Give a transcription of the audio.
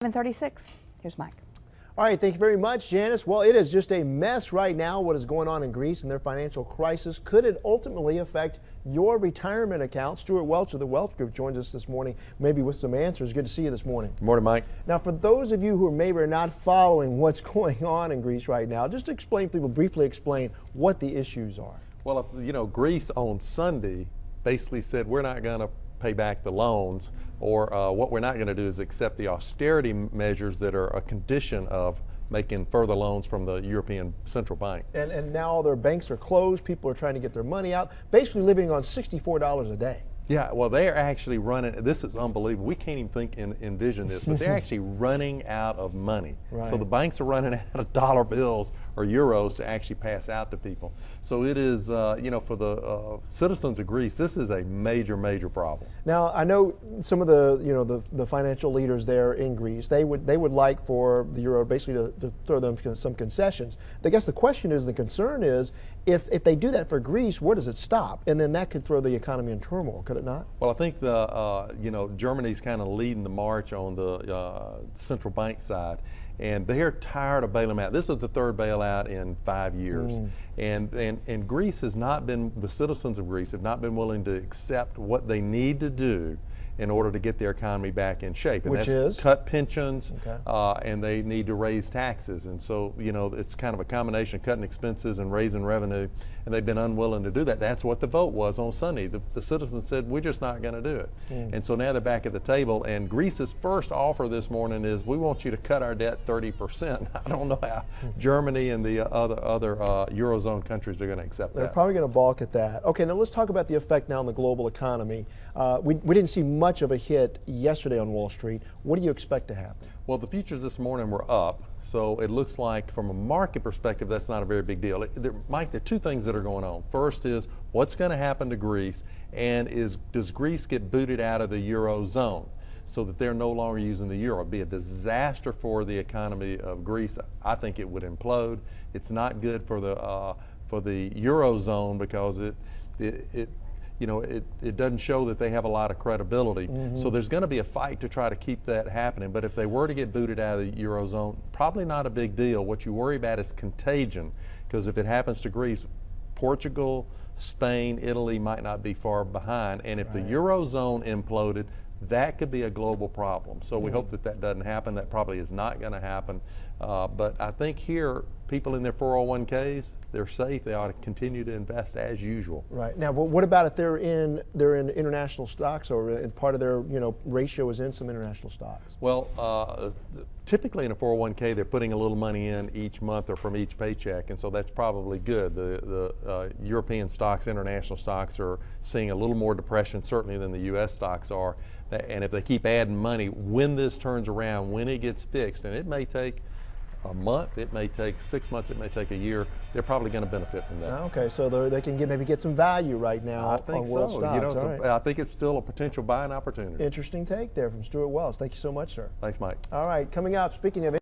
7:36. Here's Mike. All right, thank you very much, Janice. Well, it is just a mess right now, what is going on in Greece and their financial crisis. Could it ultimately affect your retirement account? Stewart Welch of the Wealth Group joins us this morning, maybe with some answers. Good to see you this morning. Good morning, Mike. Now, for those of you who maybe are not following what's going on in Greece right now, just briefly explain what the issues are. Well, Greece on Sunday basically said we're not going to pay back the loans, or what we're not going to do is accept the austerity measures that are a condition of making further loans from the European Central Bank. And now all their banks are closed. People are trying to get their money out, basically living on $64 a day. Yeah, well, they're actually running, this is unbelievable. We can't even envision this, but they're actually running out of money. Right. So the banks are running out of dollar bills or euros to actually pass out to people. So it is, for the citizens of Greece, this is a major, major problem. Now, I know some of the financial leaders there in Greece, they would like for the euro basically to throw them some concessions. I guess the question is, the concern is, if they do that for Greece, where does it stop? And then that could throw the economy in turmoil, could it not? Well, I think Germany's kind of leading the march on the central bank side, and they're tired of bailing out. This is the third bailout in 5 years, and Greece has not been, the citizens of Greece have not been willing to accept what they need to do in order to get their economy back in shape. And which is? Cut pensions, okay. And they need to raise taxes. And so, it's kind of a combination of cutting expenses and raising revenue, and they've been unwilling to do that. That's what the vote was on Sunday. The citizens said, we're just not going to do it. And so now they're back at the table, and Greece's first offer this morning is, we want you to cut our debt 30%. I don't know how Germany and the other Eurozone countries are going to accept that. They're probably going to balk at that. Okay, now let's talk about the effect now on the global economy. We didn't see much of a hit yesterday on Wall Street. What do you expect to happen? Well, the futures this morning were up, so it looks like from a market perspective, that's not a very big deal. Mike, there are two things that are going on. First is, what's going to happen to Greece, and does Greece get booted out of the Eurozone so that they're no longer using the euro? It'd be a disaster for the economy of Greece. I think it would implode. It's not good for the Eurozone because it doesn't show that they have a lot of credibility. So there's going to be a fight to try to keep that happening. But if they were to get booted out of the Eurozone, probably not a big deal. What you worry about is contagion, because if it happens to Greece, Portugal, Spain, Italy might not be far behind. And if the Eurozone imploded, that could be a global problem. So we hope that that doesn't happen. That probably is not going to happen. But I think here, people in their 401ks, they're safe. They ought to continue to invest as usual. Right. Now, what about if they're in international stocks, or part of their ratio is in some international stocks? Well, typically in a 401k, they're putting a little money in each month or from each paycheck, and so that's probably good. The European stocks, international stocks, are seeing a little more depression certainly than the U.S. stocks are. And if they keep adding money, when this turns around, when it gets fixed, and it may take a month, it may take 6 months, it may take a year, they're probably going to benefit from that. Okay, so they can maybe get some value right now I think on world so. stocks. I think it's still a potential buying opportunity. Interesting take there from Stewart Welch. Thank you so much, sir. Thanks, Mike. All right, coming up, speaking of